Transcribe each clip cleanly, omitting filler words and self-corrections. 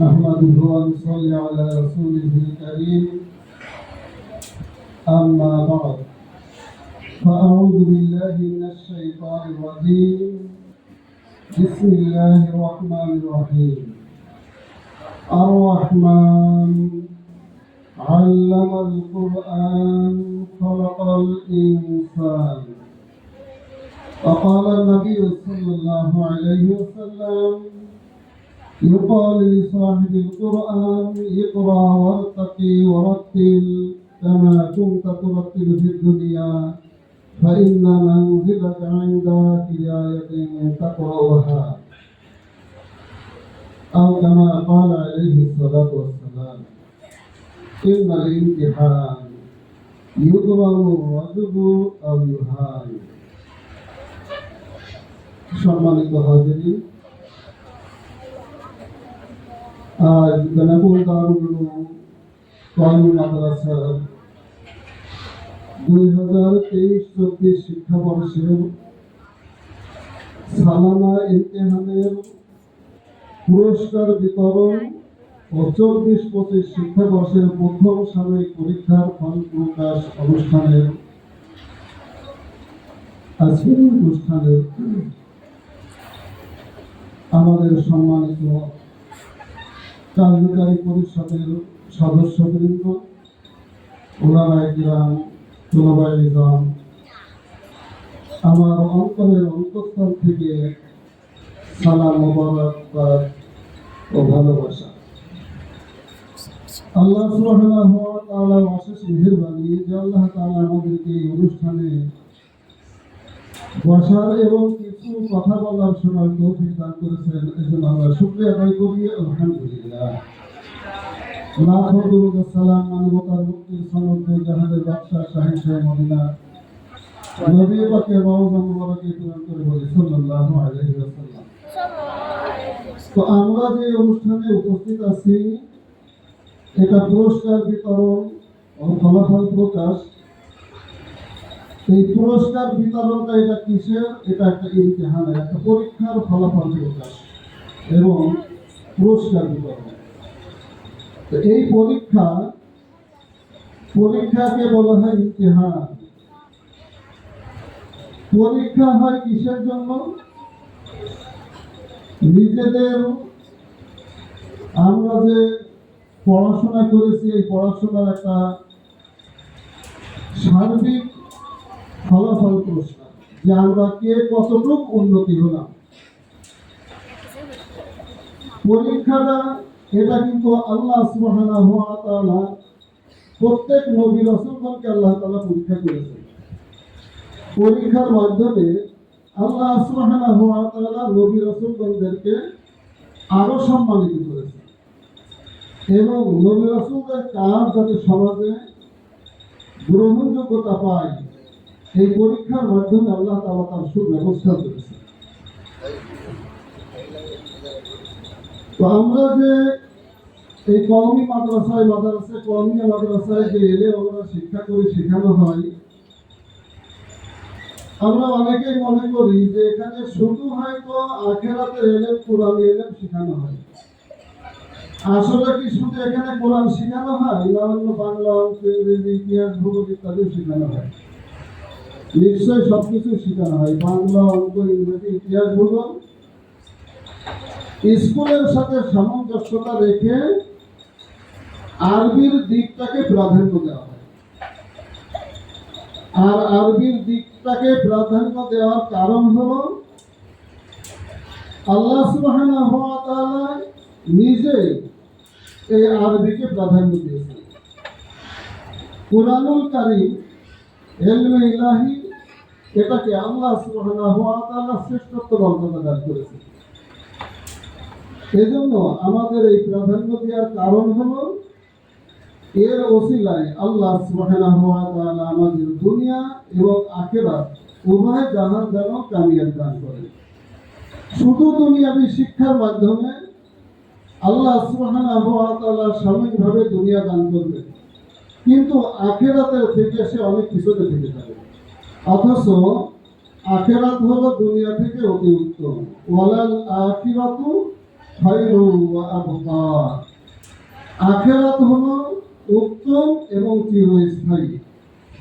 نحمده ونصلي على رسوله الكريم أما بعد فأعوذ بالله من الشيطان الرجيم بسم الله الرحمن الرحيم الرحمن علم القرآن خلق الإنسان وقال النبي صلى الله عليه وسلم يقال لصاحب القرآن اقرأ وارتقي ورتل كما كنت ترتل في الدنيا فإن منزلك عند في آية تقرأها أو كما قال عليه الصلاة والسلام إن الامتحان يضرب الرجل أو يهان সম্মানিত হাজিরিন, আজ বেনাপুর দারুল উলুম কওমি মাদ্রাসার 2023-24 শিক্ষাবর্ষের সালানা ইমতিহানের পুরস্কার বিতরণ ও 24-25 শিক্ষাবর্ষের প্রথম সাময়িক পরীক্ষার ফল প্রকাশ অনুষ্ঠানের আজকের অনুষ্ঠানে আমাদের সম্মানিত কার্যকারী পরিষদের সদস্যবৃন্দ, ওলামায়ে কিরাম, তুলাবায়ে নিজাম, আমার অন্তরের অন্তঃস্থল থেকে সালাম, মোবারকবাদ ও ভালোবাসা। আল্লাহ সুবহানাহু ওয়া তাআলার অশেষ মেহেরবানি যে আল্লাহ তাআলা আমাদেরকে এই অনুষ্ঠানে বসার এবং কিছু কথা বলার শোনার তৌফিক দান করেছেন। এজন্য আমরা শুকরিয়া আদায় করি, আলহামদুলিল্লাহ। লাখো দুরূদ ও সালাম মানবতার মুক্তির সনদ জাহানের বাদশাহ শাহেনশাহ মদিনা নবী পাকের রওজা মুবারকে পূরণ করে বলি সাল্লাল্লাহু আলাইহি ওয়াসাল্লাম। তো আমরা যে অনুষ্ঠানে উপস্থিত আছি, এটা পুরস্কার বিতরণ ও ফলাফল প্রকাশ। এই পুরস্কার বিতরণটা এটা কিসের? এটা একটা ইমতিহানের, একটা পরীক্ষার ফলাফল প্রকাশ এবং পুরস্কার বিতরণ। তো এই পরীক্ষাকে বলা হয় ইমতিহান। পরীক্ষা হয় কিসের জন্য? নিজেদের আমরা যে পড়াশোনা করেছি, এই পড়াশোনার একটা সার্বিক ফলাফল পুরস্কার, যে আমরা কে কতটুকু উন্নতি হলাম। পরীক্ষাটা এটা কিন্তু আল্লাহ সুবহানাহু ওয়া তাআলা প্রত্যেক নবী রাসূলগণকে আল্লাহ তাআলা পরীক্ষা করেছেন। পরীক্ষার মাধ্যমে আল্লাহ সুবহানাহু ওয়া তাআলা নবী রাসূলগণদেরকে আরো সম্মানিত করেছেন এবং নবী রাসূলদের কাজ যাতে সমাজে গ্রহণযোগ্যতা পায়, এই পরীক্ষার মাধ্যমে আল্লাহ তাআলা তার সুব্যবস্থা করেছেন। তো আমরা যে এই কওমি মাদ্রাসায় যে এলে আমরা শিক্ষা করি, শেখানো হয়, আমরা অনেকেই মনে করি যে এখানে শুধু হয়তো আখিরাতের ইলম, কোরআনি ইলম শেখানো হয়। আসলে কি শুধু এখানে কোরআন শেখানো হয় না অন্য বাংলা, অঙ্ক, ইংরেজি, ইতিহাস, ভূগোল ইত্যাদি শেখানো হয়? নিশ্চয়ই সবকিছু শেখানো হয়, বাংলা, অঙ্ক, ইংরেজি, ইতিহাস, ভূগোল। স্কুলের সাথে সামঞ্জস্যতা রেখে আরবির দিকটাকে প্রাধান্য দেওয়া হয়। আর আরবির দিকটাকে প্রাধান্য দেওয়ার কারণ হলো আল্লাহ সুবহানাহু ওয়া তাআলা নিজে এই আরবিকে প্রাধান্য দিয়েছেন। কুরআনুল কারীম, ইলমে ইলাহি, এটাকে আল্লাহ সুবহানাহু ওয়া তাআলা শ্রেষ্ঠত্ব মর্যাদা দান করেছেন। এজন্য আমাদের এই প্রাধান্য দেওয়ার কারণ হলো এর ওসিলায় আল্লাহ সুবহানাহু ওয়া তাআলা আমাদের দুনিয়া এবং আখিরাত উভয় জাহান যেন কামিয়াব দান করেন। শুধু দুনিয়াবী শিক্ষার মাধ্যমে আল্লাহ সুবহানাহু ওয়া তাআলা সাময়িকভাবে দুনিয়া দান করবেন, কিন্তু আখিরাতের থেকে সে অনেক পিছনে থেকে যাবে। অথচ আখিরাত হলো দুনিয়া থেকে অতি উত্তম। ওয়ালাল আখিরাতু খায়রু ওয়া আবকা। আখিরাত হলো উত্তম এবং চিরস্থায়ী।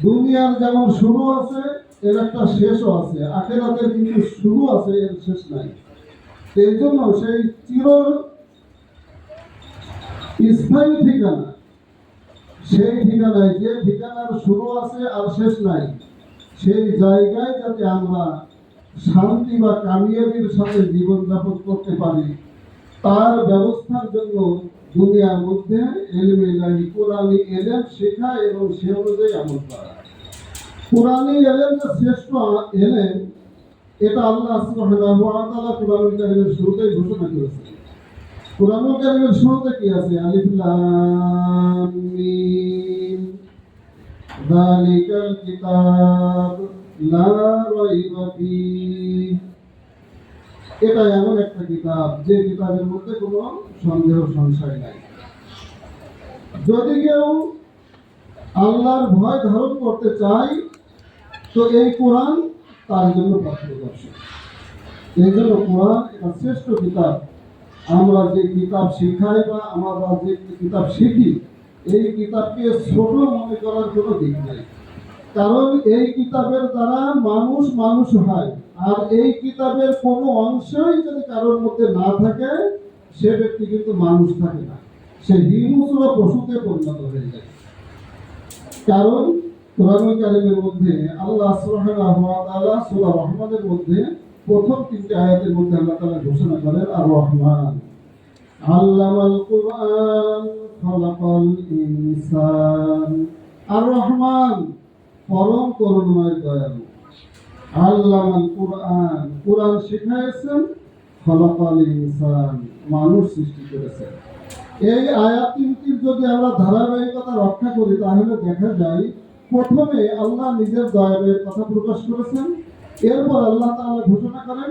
দুনিয়ার যেমন শুরু আছে, এর একটা শেষও আছে। আখিরাতের কিন্তু শুরু আছে, এর শেষ নাই। এই জন্য সেই চির স্থায়ী ঠিকানা, সেই ঠিকানায় যে ঠিকানার শুরু আছে আর শেষ নাই, সেই জায়গায় যাতে আমরা শান্তি বা কামিয়াবির সাথে জীবনযাপন করতে পারি, তার ব্যবস্থার জন্য দুনিয়ার মধ্যে এলমে ইলাহি কোরআনি এলেম শেখা এবং সে অনুযায়ী আমল করা। কোরআনি এলেম যে শ্রেষ্ঠ এলেম, এটা আল্লাহ সুবহানাহু ওয়া তাআলা কোরআনুল কারীমের শুরুতেই ঘোষণা করেছেন। কোরআনুল কারীমের শুরুতে কি আছে? আলিফ লাম মিম যালিকাল কিতাব লা রাইবা ফীহ। এটা এমন একটা কিতাব যে কিতাবের মধ্যে কোনো সন্দেহ সংশয় নাই। যদি কেউ আল্লাহর ভয় ধারণ করতে চায়, তো এই কোরআন তার জন্য পথপ্রদর্শক। এই জন্য কোরআন একটা শ্রেষ্ঠ কিতাব। আমরা যে কিতাব শিখাই বা আমরা যে কিতাব শিখি, এই কিতাবকে ছোট মনে করার কোনো দিক নেই। কারণ এই কিতাবের দ্বারা মানুষ মানুষ হয়, আর এই কিতাবের কোনো অংশই যদি কারোর মধ্যে না থাকে, সে ব্যক্তি কিন্তু মানুষ থাকে না, সে হিংস্র পশুতে পরিণত হয়ে যায়। কারণ কোরআনুল কারীমের মধ্যে আল্লাহ সুবহানাহু ওয়া তাআলা সূরা রহমানের মধ্যে প্রথম 3টি আয়াতের মধ্যে আল্লাহ তাআলা ঘোষণা করেন আর রহমান আল্লামাল কুরআন খালাকাল ইনসান। আর রহমান পরম করুণাময় দয়ালু। আল্লামাল কুরআন, কুরআন শিখাইছেন। খালাকাল ইনসান, মানুষ সৃষ্টি করেছেন। এই আয়াত তিনটির যদি আমরা ধারাবাহিকতা রক্ষা করি, তাহলে দেখা যায় প্রথমে আল্লাহ নিজের দয়ালুর কথা প্রকাশ করেছেন, এরপর আল্লাহ তাআলা ঘোষণা করেন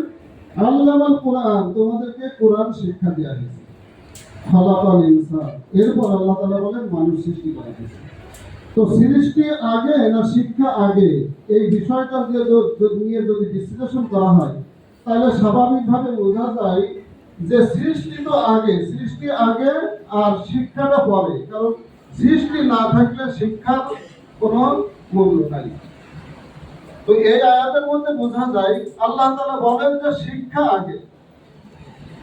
আল্লামাল কুরআন, তোমাদেরকে কোরআন শিক্ষা দেওয়া হয়েছে। খালাকাল ইনসান, এরপর আল্লাহ তাআলা বলেন মানুষ সৃষ্টি করা হয়েছে। তো সৃষ্টি আগে না শিক্ষা আগে, এই বিষয়টা নিয়ে যদি বিশ্লেষণ করা হয়, তাহলে স্বাভাবিকভাবে বোঝা যায় যে সৃষ্টি তো আগে, সৃষ্টি আগে আর শিক্ষাটা পরে। কারণ সৃষ্টি না থাকলে শিক্ষার কোনো মূল্য নাই। তো এই আয়াতের মধ্যে বোঝা যায় আল্লাহ তাআলা বলেন যে শিক্ষা আগে।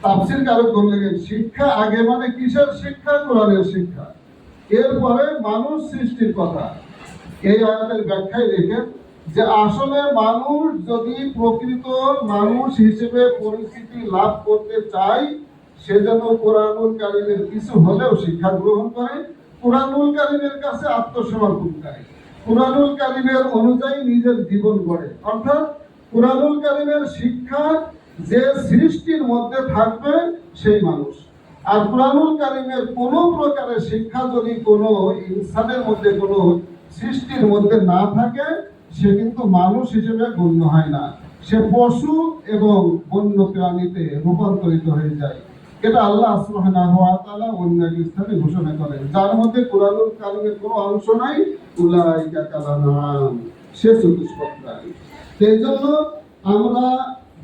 তাফসীর কারক বললেন শিক্ষা আগে মানে কিসের শিক্ষা? কোরআনের শিক্ষা। এরপরে মানুষ সৃষ্টির কথা। এই আয়াতের ব্যাখ্যায় দেখেন যে আসলে মানুষ যদি প্রকৃত মানুষ হিসেবে পরিচিতি লাভ করতে চায়, সে যেন কোরআনুল কারীমের কিছু হলেও শিক্ষা গ্রহণ করে, কোরআনুল কারীমের কাছে আত্মসমর্পণ করে, কোরআনুল কারীমের অনুযায়ী নিজের জীবন গড়ে। অর্থাৎ কোরআনুল কারীমের শিক্ষা যে সৃষ্টির মধ্যে থাকবে সেই মানুষ। আর কোরআনুল কারীমের কোন প্রকারের শিক্ষা যদি কোনো ইনসানের মধ্যে, কোনো সৃষ্টির মধ্যে না থাকে, সে কিন্তু মানুষ হিসেবে গণ্য হয় না, সে পশু এবং বন্য প্রাণীতে রূপান্তরিত হয়ে যায়। এটা আল্লাহ সুবহানাহু ওয়া তাআলা অন্য এক স্থানে ঘোষণা করেন, যার মধ্যে কোরআনুল কারীমের কোনো অংশ নাই, উলাইকা কালানাম, সে চতুষ্পদ প্রাণী। সেই জন্য আমরা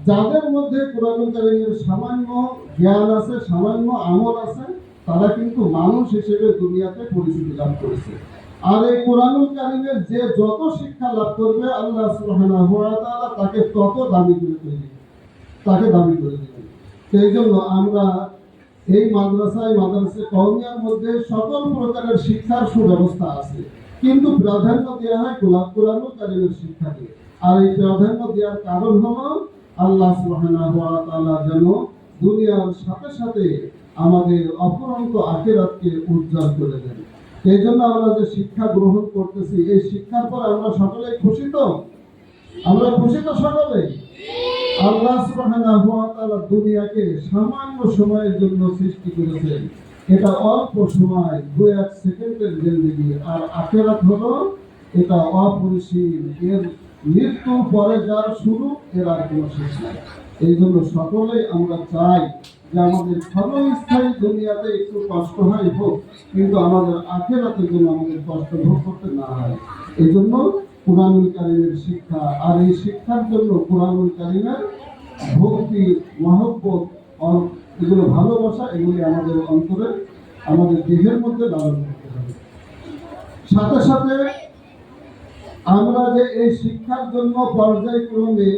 যাদের মধ্যে কোরআনুল কারীমের সামান্য জ্ঞান আছে, সামান্য আমল আছে, তারা কিন্তু মানুষ হিসেবে দুনিয়াতে পরিচিতি লাভ করেছে। আর এই কোরআনুল কারীমের যে যত শিক্ষা লাভ করবে, আল্লাহ সুবহানাহু ওয়া তাআলা তাকে তত দামি করে দেবেন, তাকে দামি করে দেবেন। সেই জন্য আমরা এই মাদ্রাসা কওমিয়ার মধ্যে সকল প্রকারের শিক্ষার সুব্যবস্থা আছে, কিন্তু প্রাধান্য দেওয়া হয় কোরআনুল কারীমের শিক্ষাকে। আর এই প্রাধান্য দেওয়ার কারণ হলো আল্লাহ সুবহানাহু ওয়া তাআলা যেন দুনিয়ার সাথে সাথে আমাদের অপরন্ত আখিরাতকে উজ্জ্বল করে দেন। এই জন্য আমরা যে শিক্ষা গ্রহণ করতেছি, এই শিক্ষার পর আমরা সকলেই খুশি তো? আমরা খুশি তো সকলে? আল্লাহ সুবহানাহু ওয়া তাআলা দুনিয়াকে সামান্য সময়ের জন্য সৃষ্টি করেছেন। এটা অল্প সময়, 2-1 সেকেন্ডের জিন্দেগি। আর আখিরাত হলো এটা অপরিসীম, এর মৃত্যুর পরে যার শুরু, এর আর কোনো শেষ নাই। এই জন্য সকলেই আমরা চাই যে আমাদের ক্ষণস্থায়ী দুনিয়াতে একটু কষ্ট হয় হোক, কিন্তু আমাদের আখিরাতের জন্য আমাদের কষ্ট ভোগ করতে না হয়। এই জন্য কোরআনুল কারীমের শিক্ষা, আর এই শিক্ষার জন্য কোরআনুল কারীমের ভক্তি, মহব্বত এগুলো ভালোবাসা, এগুলি আমাদের অন্তরে, আমাদের দেহের মধ্যে লালন করতে হবে। সাথে সাথে আমরা যে এই শিক্ষার জন্য পর্যায়ক্রমে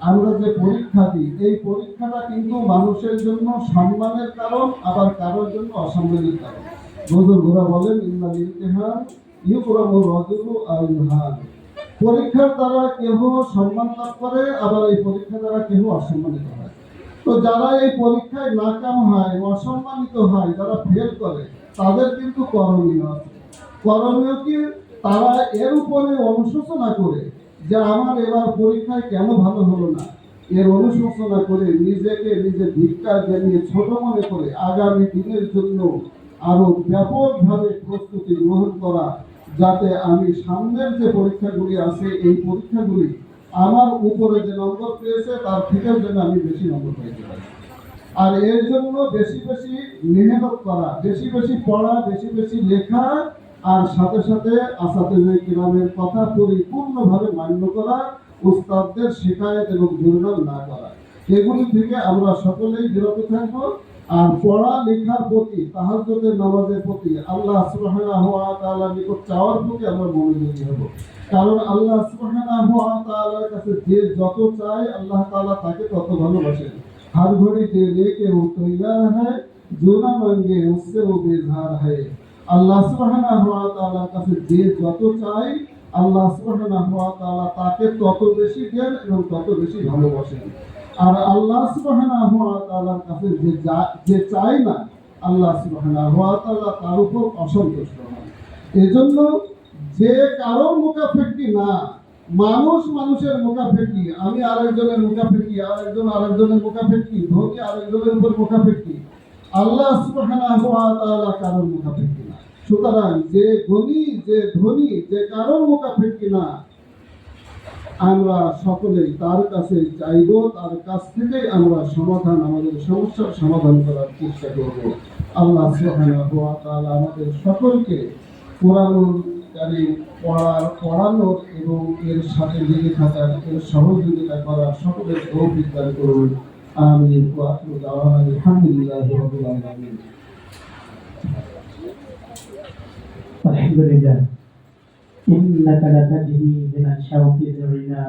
আমরা যে পরীক্ষা দিই, এই পরীক্ষাটা কিন্তু মানুষের জন্য সম্মানের কারণ, আবার কারোর জন্য অসম্মানের কারণ। বুজুর্গরা বলেন ইন্নাল ইমতিহান ইউকরামু রাজুলু আল ইমহান। পরীক্ষার দ্বারা কেহ সম্মান লাভ করে, আবার এই পরীক্ষা দ্বারা কেহ অসম্মানিত হয়। তো যারা এই পরীক্ষায় নাকাম হয়, অসম্মানিত হয়, যারা ফেল করে, তাদের কিন্তু করণীয় আছে। করণীয় কি? তারা এর উপরে অনুশোচনা করে যে আমার এবার পরীক্ষায় কেন ভালো হলো না, এর অনুশোচনা করে নিজেকে নিজে ধিক্কার জানিয়ে ছোট মনে করে আগামী দিনের জন্য আরো ব্যাপকভাবে প্রস্তুতি গ্রহণ করা, যাতে আমি সামনের যে পরীক্ষাগুলি আছে এই পরীক্ষাগুলি আমার উপরে যে নম্বর পেয়েছে তার থেকে যেন আমি বেশি নম্বর পাইতে পারি। আর এর জন্য বেশি বেশি মেহনত করা, বেশি বেশি পড়া, বেশি বেশি লেখা, আর সাথে সাথে আসাতিজে কিরামের কথা পরিপূর্ণভাবে মান্য করা, উস্তাদদের শিকায়েত এবং দুর্নাম না করা। এগুলি থেকে আমরা সকলেই বিরত থাকবো। আর পড়া লেখার প্রতি, তাহাজ্জুদের নামাজের প্রতি, আল্লাহ সুবহানাহু ওয়া তাআলার নিকট চাওয়ার প্রতি আমরা মনোযোগী হব। কারণ আল্লাহ সুবহানাহু ওয়া তাআলার কাছে যে যত চায় আল্লাহ তাআলা তাকে তত ভালোবাসেন। हर घड़ी दे लेके वो तैयार है, जो ना मांगे उससे वो बेजार है। আল্লাহ সুবহানাহু ওয়া তাআলার কাছে যে যত চায় আল্লাহ সুবহানাহু ওয়া তাআলা তাকে তত বেশি দেন এবং তত বেশি ভালোবাসেন। আর আল্লাহ সুবহানাহু ওয়া তাআলার কাছে যে চায় না, আল্লাহ সুবহানাহু ওয়া তাআলা তার উপর অসন্তুষ্ট হন। এজন্য যে কারোর মুখাপেক্ষী না, মানুষ মানুষের মুখাপেক্ষী, আমি আরেকজনের মুখাপেক্ষী, আরেকজনের মুখাপেক্ষী, ধনী আরেকজনের উপর মুখাপেক্ষী, আল্লাহ সুবহানাহু ওয়া তাআলা কারোর মুখাপেক্ষী না। সুতরাং যে ধনী, যে কারোর মুখাপেক্ষী না, আমরা সকলেই তার কাছে চাইব, তার কাছ থেকেই আমরা আমাদের সমস্যার সমাধান করার চেষ্টা করব। আল্লাহ সুবহানাহু ওয়া তাআলা আমাদের সকলকে কোরআনুল কারীম পড়ানোর এবং এর সাথে লেগে থাকার, এর সহযোগিতা করার সকলের তৌফিক দান করুন। আমিন ওয়া আখিরু দাওয়ানা আলহামদুলিল্লাহি রাব্বিল আলামিন। আলহামদুলিল্লাহ। ইন্নাকা লাতাহদি বিনা শাওকি যুরিনা